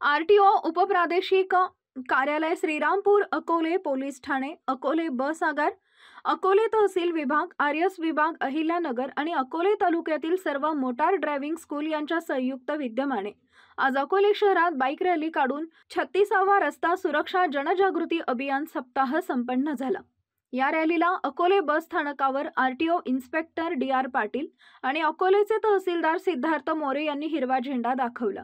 RTO उपप्रादेशिक कार्यालय Shrirampur, Akole police Thane, Akole बस आगार, अकोले तहसील विभाग, आर्यस विभाग, अहिल्यानगर आणि अकोले तालुक्यातील सर्व मोटार ड्रायव्हिंग स्कूल यांच्या संयुक्त विद्यमाने आज अकोले शहरात बाईक रॅली काढून 36वा रस्ता सुरक्षा जनजागृती अभियान सप्ताह संपन्न झाला। या रॅलीला अकोले बस स्थानकावर आरटीओ इन्स्पेक्टर डी.आर. पाटील आणि अकोलेचे तहसीलदार सिद्धार्थ मोरे यांनी हिरवा झेंडा दाखवला।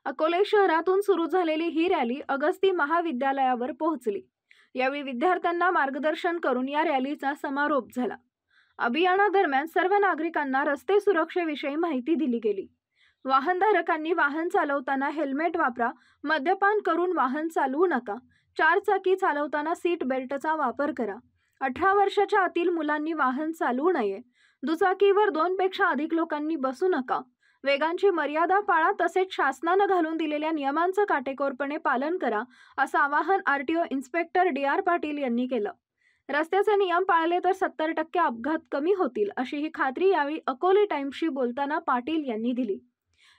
अकोले शहरातून सुरू झालेली ही रॅली अगस्ती महाविद्यालयावर पोहोचली। यावेळी विद्यार्थ्यांना मार्गदर्शन करून या रॅलीचा समारोप झाला। अभियानादरम्यान सर्व नागरिकांना रस्ते सुरक्षेविषयी माहिती दिली गेली। वाहनधारकांनी वाहन चालवताना हेल्मेट वापरा, मद्यपान करून वाहन चालवू नका, चारचाकी चालवताना सीट बेल्टचा वापर करा, 18 वर्षाच्या आतील मुलांनी वाहन चालवू नये, दुचाकीवर 2 पेक्षा अधिक लोकांनी बसू नका, वेगांची मर्यादा पाळा, तसेच शासनाने घालून दिलेल्या नियमांचं काटेकोरपणे पालन करा, असं आवाहन आरटीओ इन्स्पेक्टर डी.आर. पाटील यांनी केलं। रस्त्याचे नियम पाळले तर 70% अपघात कमी होतील, अशी ही खात्री यावेळी अकोले टाइम्सशी बोलताना पाटील यांनी दिली।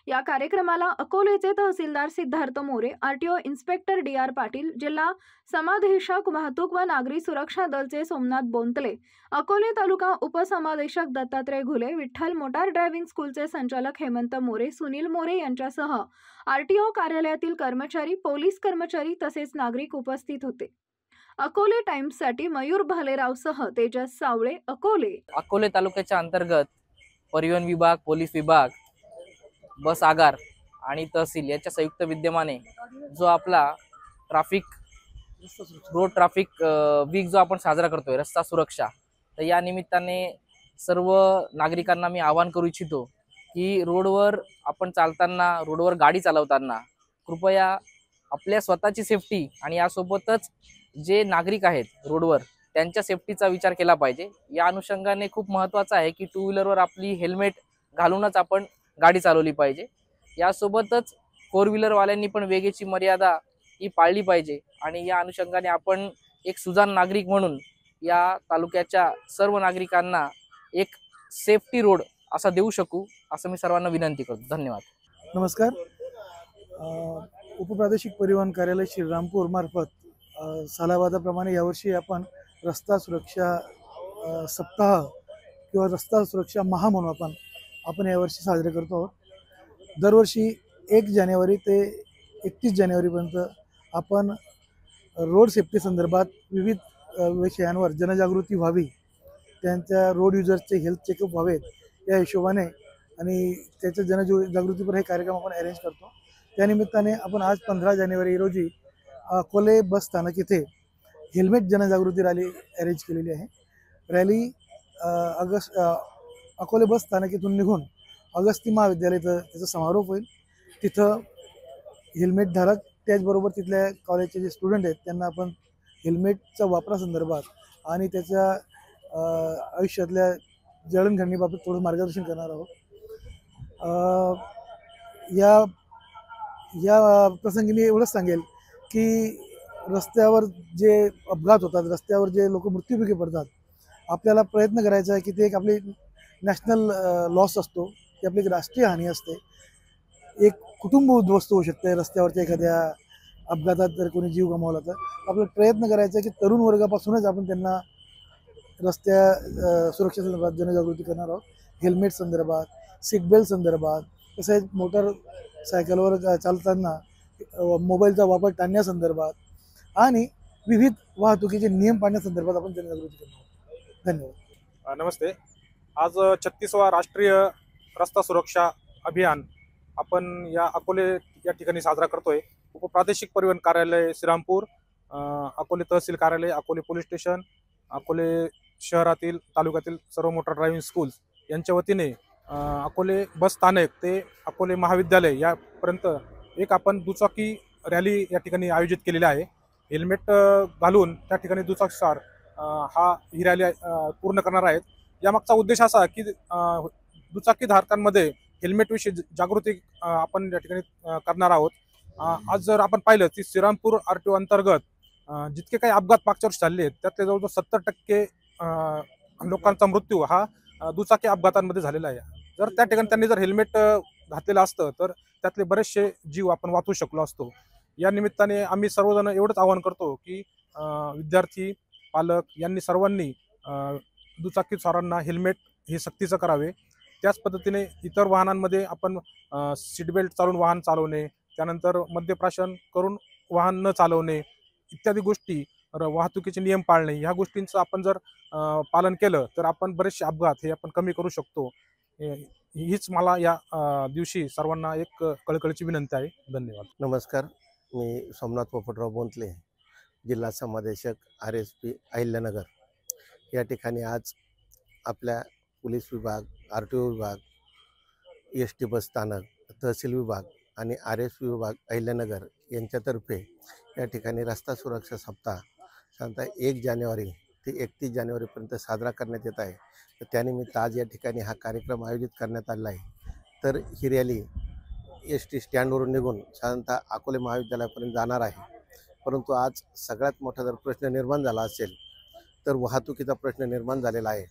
या कार्यक्रमाला अकोलेचे तहसीलदार Siddharth More, RTO inspector D R. Patil, जिल्हा समादेशक वाहतूक व नागरी सुरक्षा दलचे सोमनाथ बोंतले, अकोले तालुका उपसमादेशक दत्तात्रय घुले, विठ्ठल मोटार ड्रायव्हिंग स्कूलचे संचालक हेमंत मोरे, सुनील मोरे यांच्यासह आरटीओ कार्यालयातील कर्मचारी, पोलीस कर्मचारी तसेच नागरिक उपस्थित होते। अकोले टाइम्ससाठी मयूर भालेरावसह तेजस सावळे, अकोले। अकोले तालुक्याच्या अंतर्गत परिवहन विभाग, पोलीस विभाग, बस आगार आणि तहसील याच्या संयुक्त विद्यमाने जो आपला रोड ट्रॅफिक वीक जो आपण साजरा करतोय, रस्ता सुरक्षा, तर या निमित्ताने सर्व नागरिकांना मी आवाहन करू इच्छितो की रोडवर आपण चालताना, रोडवर गाडी चालवताना कृपया आपल्या स्वतःची सेफ्टी आणि यासोबतच जे नागरिक आहेत रोडवर त्यांच्या सेफ्टीचा विचार केला पाहिजे। या अनुषंगाने खूप महत्त्वाचं आहे की 2 व्हीलरवर आपली हेल्मेट घालूनच आपण गाडी चालवली पाहिजे। यासोबतच 4 व्हीलरवाल्यांनी पण वेगेची मर्यादा ही पाळली पाहिजे आणि या अनुषंगाने आपण एक सुजाण नागरिक म्हणून या तालुक्याच्या सर्व नागरिकांना एक सेफ्टी रोड असा देऊ शकू, असं मी सर्वांना विनंती करतो। धन्यवाद। नमस्कार। उपप्रादेशिक परिवहन कार्यालय श्रीरामपूर मार्फत सालाबादाप्रमाणे यावर्षी आपण रस्ता सुरक्षा सप्ताह किंवा रस्ता सुरक्षा माह म्हणून आपण यावर्षी साजरे करतो आहोत। दरवर्षी 1 जानेवारी ते 31 जानेवारीपर्यंत आपण रोड सेफ्टी संदर्भात विविध विषयांवर जनजागृती व्हावी, त्यांच्या रोड युजर्सचे हेल्थ चेकअप व्हावेत या हिशोबाने आणि त्याच्या जनजागृतीपर हे कार्यक्रम आपण अरेंज करतो। त्यानिमित्ताने आपण आज 15 जानेवारी रोजी अकोले बस स्थानक येथे हेल्मेट जनजागृती रॅली अरेंज केलेली आहे। रॅली अकोले बस स्थानकातून निघून अगस्ती महाविद्यालयात त्याचा समारोप होईल। तिथं हेल्मेट धारक त्याचबरोबर तिथल्या कॉलेजचे जे स्टुडंट आहेत त्यांना आपण हेल्मेटच्या वापरासंदर्भात आणि त्याच्या आयुष्यातल्या जडणघडणीबाबत थोडं मार्गदर्शन करणार आहोत। या प्रसंगी मी एवढंच सांगेल की रस्त्यावर जे अपघात होतात, रस्त्यावर जे लोक मृत्युमुखी पडतात, आपल्याला प्रयत्न करायचा आहे की ते एक आपली नॅशनल लॉस असतो, ती आपली एक राष्ट्रीय हानी असते, एक कुटुंब उद्ध्वस्त होऊ शकते रस्त्यावरच्या एखाद्या अपघातात जर कोणी जीव गमावला तर। आपला प्रयत्न करायचा आहे की तरुण वर्गापासूनच आपण त्यांना रस्त्या सुरक्षेसंदर्भात जनजागृती करणार आहोत। हेल्मेट संदर्भात, सीट बेल्ट संदर्भात, तसेच मोटरसायकलवर चालताना मोबाईलचा वापर टाळण्यासंदर्भात आणि विविध वाहतुकीचे नियम पाळण्यासंदर्भात आपण जनजागृती करणार आहोत। धन्यवाद। नमस्ते। आज 36वा राष्ट्रीय रस्ता सुरक्षा अभियान आपण या अकोले या ठिकाणी साजरा करतोय। उपप्रादेशिक परिवहन कार्यालय श्रीरामपूर, अकोले तहसील कार्यालय, अकोले पोलीस स्टेशन, अकोले शहरातील तालुक्यातील सर्व मोटार ड्रायव्हिंग स्कूल्स यांच्या वतीने अकोले बस स्थानक ते अकोले महाविद्यालय यापर्यंत एक आपण दुचाकी रॅली या ठिकाणी आयोजित केलेली आहे। हेल्मेट घालून त्या ठिकाणी दुचाकीस्वार ही रॅली पूर्ण करणार आहेत। यामागचा उद्देश असा की दुचाकी धारकांमध्ये हेल्मेटविषयी जागृती आपण या ठिकाणी करणार आहोत। आज जर आपण पाहिलं की श्रीरामपूर आरटीओ अंतर्गत जितके काही अपघात मागच्या वर्षी झाले आहेत त्यातले जवळजवळ 70% लोकांचा मृत्यू हा दुचाकी अपघातांमध्ये झालेला आहे। जर त्या ठिकाणी त्यांनी जर हेल्मेट घातलेलं असतं तर त्यातले बरेचसे जीव आपण वाचवू शकलो असतो. या निमित्ताने आम्ही सर्वजण एवढंच आवाहन करतो की विद्यार्थी, पालक यांनी सर्वांनी दुचाकी स्वारांना हेल्मेट हे सक्तीचं करावे. त्याच पद्धतीने इतर वाहनांमध्ये आपण सीट बेल्ट चालवून वाहन चालवणे, त्यानंतर मद्यप्राशन करून वाहन न चालवणे इत्यादी गोष्टी, वाहतुकीचे नियम पाळणे, ह्या गोष्टींचं आपण जर पालन केलं तर आपण बरेचसे अपघात हे आपण कमी करू शकतो. हीच मला या दिवशी सर्वांना एक कळकळीची विनंती आहे. धन्यवाद. नमस्कार, मी सोमनाथ पोपटराव बोंतले, जिल्हा समादेशक RSP अहिल्यानगर. या ठिकाणी आज आपल्या पोलीस विभाग, RTO विभाग, ST बस स्थानक, तहसील विभाग आणि RSP विभाग अहिल्यानगर यांच्यातर्फे या ठिकाणी रस्ता सुरक्षा सप्ताह साधारणतः 1 जानेवारी ते 31 जानेवारीपर्यंत साजरा करण्यात येत आहे. तर त्यानिमित्त आज या ठिकाणी हा कार्यक्रम आयोजित करण्यात आलेला आहे. तर ही रॅली ST स्टँडवरून निघून साधारणतः अकोले महाविद्यालयापर्यंत जाणार आहे. परंतु आज सगळ्यात मोठा जर प्रश्न निर्माण झाला असेल तर वाहतुकीचा प्रश्न निर्माण झालेला आहे.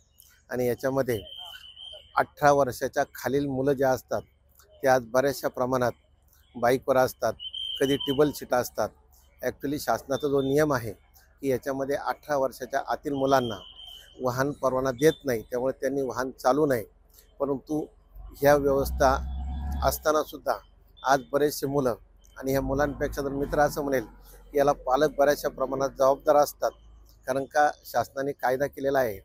आणि याच्यामध्ये 18 वर्षाच्या खालील मुलं जे असतात ते आज बऱ्याचशा प्रमाणात बाईकवर असतात, कधी टेबल सीट असतात. ॲक्च्युली शासनाचा जो नियम आहे की याच्यामध्ये 18 वर्षाच्या आतील मुलांना वाहन परवाना देत नाही, त्यामुळे त्यांनी वाहन चालू नये. परंतु ह्या व्यवस्था असतानासुद्धा आज बरेचसे मुलं, आणि ह्या मुलांपेक्षा जर मित्र असं म्हणेल की याला पालक बऱ्याचशा प्रमाणात जबाबदार असतात. कारण का शासनाने कायदा केलेला आहे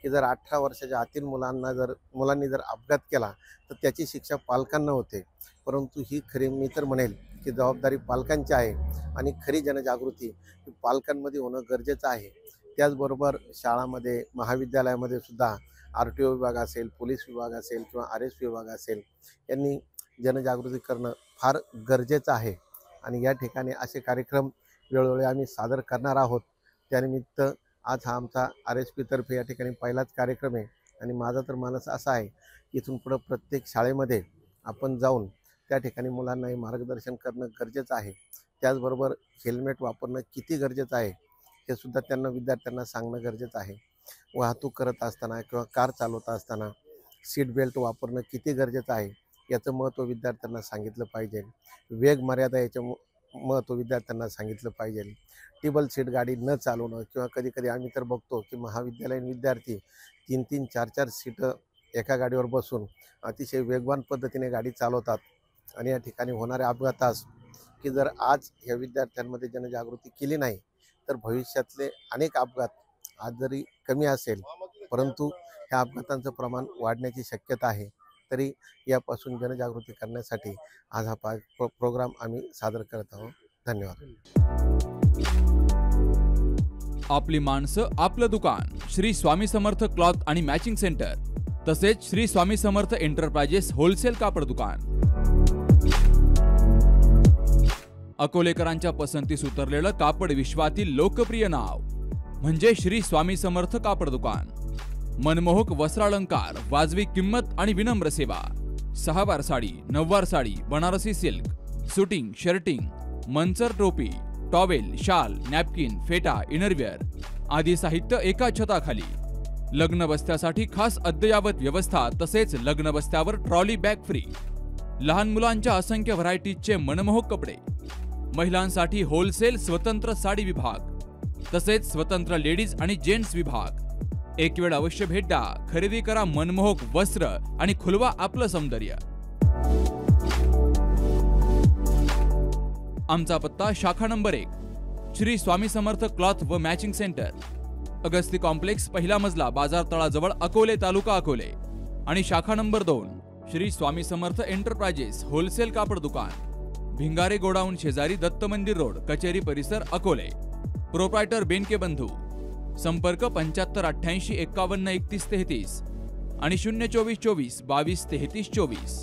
की जर 18 वर्षाच्या आतील मुलांनी जर अपघात केला तर त्याची शिक्षा पालकांना होते. परंतु ही खरी मी तर म्हणेल की जबाबदारी पालकांची आहे आणि खरी जनजागृती ही पालकांमध्ये होणं गरजेचं आहे. त्याचबरोबर शाळांमध्ये, महाविद्यालयामध्ये सुद्धा RTO विभाग असेल, पोलीस विभाग असेल किंवा RSP विभाग असेल यांनी जनजागृती करणं फार गरजेचं आहे. आणि या ठिकाणी असे कार्यक्रम वेळोवेळी आम्ही सादर करणार आहोत. त्यानिमित्त आज हा आमचा RSP तर्फे या ठिकाणी पहिलाच कार्यक्रम आहे. आणि माझा तर मानस असा आहे की इथून पुढं प्रत्येक शाळेमध्ये आपण जाऊन त्या ठिकाणी मुलांना हे मार्गदर्शन करणं गरजेचं आहे. त्याचबरोबर हेल्मेट वापरणं किती गरजेचं आहे हे सुद्धा विद्यार्थ्यांना सांगणं गरजेचं आहे. वाहतूक करत असताना किंवा कार चालवत असताना सीट बेल्ट वापरणं किती गरजेचं आहे याचं महत्त्व विद्यार्थ्यांना सांगितलं पाहिजे. वेग मर्यादा याचं महत्त्व विद्यार्थ्यांना सांगितलं पाहिजे. टेबल सीट गाडी न चालवणं, किंवा कधी कधी आम्ही तर बघतो की महाविद्यालयीन विद्यार्थी 3-3, 4-4 सीटं एका गाडीवर बसून अतिशय वेगवान पद्धतीने गाडी चालवतात. आणि या ठिकाणी होणाऱ्या अपघातास की जर आज ह्या विद्यार्थ्यांमध्ये जनजागृती केली नाही तर भविष्यातले अनेक अपघात आज जरी कमी असेल परंतु ह्या अपघातांचं प्रमाण वाढण्याची शक्यता आहे. तरी यापासून जनजागृती करण्यासाठी आज हा प्रोग्राम आम्ही सादर करत आहोत. धन्यवाद. आपली माणसं, आपलं दुकान. श्री स्वामी समर्थ क्लॉथ आणि मॅचिंग सेंटर, तसेच श्री स्वामी समर्थ एंटरप्राइजेस होलसेल कापड दुकान. अकोलेकरांच्या पसंतीस उतरलेलं कापड विश्वातील लोकप्रिय नाव म्हणजे श्री स्वामी समर्थ कापड दुकान. मनमोहक वस्त्रालंकार, वाजवी किंमत आणि विनम्र सेवा. 6 वार साडी, 9 वार sari, Banarasi silk, suiting, shirting, Manchar टोपी, टॉवेल, शाल, नॅपकिन, फेटा, इनरवेअर आदी साहित्य एका छताखाली. लग्न बस्त्यासाठी खास अद्ययावत व्यवस्था, तसेच लग्न बस्त्यावर ट्रॉली बॅग फ्री. लहान मुलांच्या असंख्य व्हरायटीजचे मनमोहक कपडे. महिलांसाठी होलसेल स्वतंत्र साडी विभाग, तसेच स्वतंत्र लेडीज आणि जेंट्स विभाग. एक वेळ अवश्य भेट द्या. खरेदी करा मनमोहक वस्त्र आणि खुलवा आपलं सौंदर्य. आमचा पत्ता शाखा नंबर 1, श्री स्वामी समर्थ क्लॉथ व मॅचिंग सेंटर, अगस्ती कॉम्प्लेक्स, पहिला मजला, बाजार तळाजवळ, अकोले, तालुका अकोले. आणि शाखा number 2, Shri Swami Samarth enterprises wholesale कापड दुकान, भिंगारे गोडाऊन शेजारी, दत्त मंदिर रोड, कचेरी परिसर, अकोले. प्रोप्रायटर बेनके बंधू. संपर्क 7588 51 31 33 आणि 024 24 22 33 24.